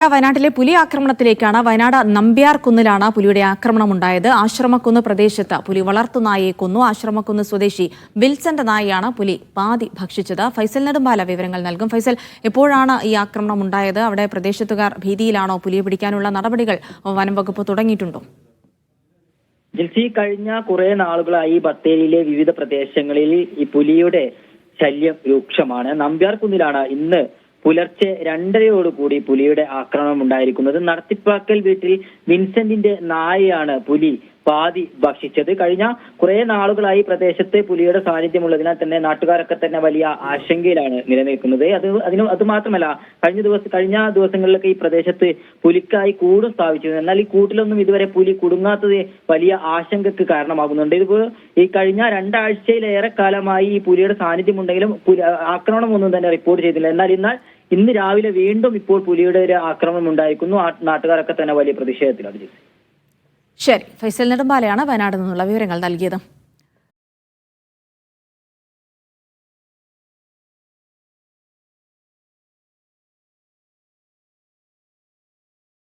വയനാട്ടിലെ പുലി ആക്രമണത്തിലേക്കാണ്. വയനാട് നമ്പ്യാർകുന്നിലാണ് പുലിയുടെ ആക്രമണമുണ്ടായത്. ആശ്രമക്കുന്ന് പ്രദേശത്ത് പുലി വളർത്തുനായയെ കൊന്നു. ആശ്രമക്കുന്ന് സ്വദേശി വിൽസന്റെ നായയാണ് പുലി പാതി ഭക്ഷിച്ചത്. ഫൈസൽ നെടുമ്പാല വിവരങ്ങൾ നൽകും. ഫൈസൽ, എപ്പോഴാണ് ഈ ആക്രമണം ഉണ്ടായത്? അവിടെ പ്രദേശത്തുകാർ ഭീതിയിലാണോ? പുലിയെ പിടിക്കാനുള്ള നടപടികൾ വനം വകുപ്പ് തുടങ്ങിയിട്ടുണ്ടോ? ജിൽസി, കഴിഞ്ഞ കുറെ നാളുകളായി ബത്തേരിയിലെ വിവിധ പ്രദേശങ്ങളിൽ ഈ പുലിയുടെ ശല്യം രൂക്ഷമാണ്. നമ്പ്യാർകുന്നിലാണ് ഇന്ന് പുലർച്ചെ 2:30 പുലിയുടെ ആക്രമണം ഉണ്ടായിരിക്കുന്നത്. നടത്തിപ്പാക്കൽ വീട്ടിൽ വിൻസെന്റിന്റെ നായയാണ് പുലി പാതി ഭക്ഷിച്ചത്. കഴിഞ്ഞ കുറെ നാളുകളായി പ്രദേശത്ത് പുലിയുടെ സാന്നിധ്യമുള്ളതിനാൽ തന്നെ നാട്ടുകാരൊക്കെ തന്നെ വലിയ ആശങ്കയിലാണ് നിലനിൽക്കുന്നത്. അത് മാത്രമല്ല, കഴിഞ്ഞ ദിവസങ്ങളിലൊക്കെ ഈ പ്രദേശത്ത് പുലിക്കായി കൂടും സ്ഥാപിച്ചിരുന്നു. എന്നാൽ ഈ കൂട്ടിലൊന്നും ഇതുവരെ പുലി കുടുങ്ങാത്തത് വലിയ ആശങ്കക്ക് കാരണമാകുന്നുണ്ട്. ഇതിപ്പോ ഈ കഴിഞ്ഞ 2 ആഴ്ചയിലേറെ കാലമായി ഈ പുലിയുടെ സാന്നിധ്യമുണ്ടെങ്കിലും ആക്രമണമൊന്നും തന്നെ റിപ്പോർട്ട് ചെയ്തില്ല. എന്നാൽ ഇന്ന് രാവിലെ വീണ്ടും ഇപ്പോൾ പുലിയുടെ ഒരു ആക്രമണം ഉണ്ടായിരിക്കുന്നു. നാട്ടുകാരൊക്കെ തന്നെ വലിയ പ്രതിഷേധത്തിലാണ്. ശരി, ഫൈസൽ നെടുമ്പാലയാണ് വയനാട് നിന്നുള്ള വിവരങ്ങൾ നൽകിയത്.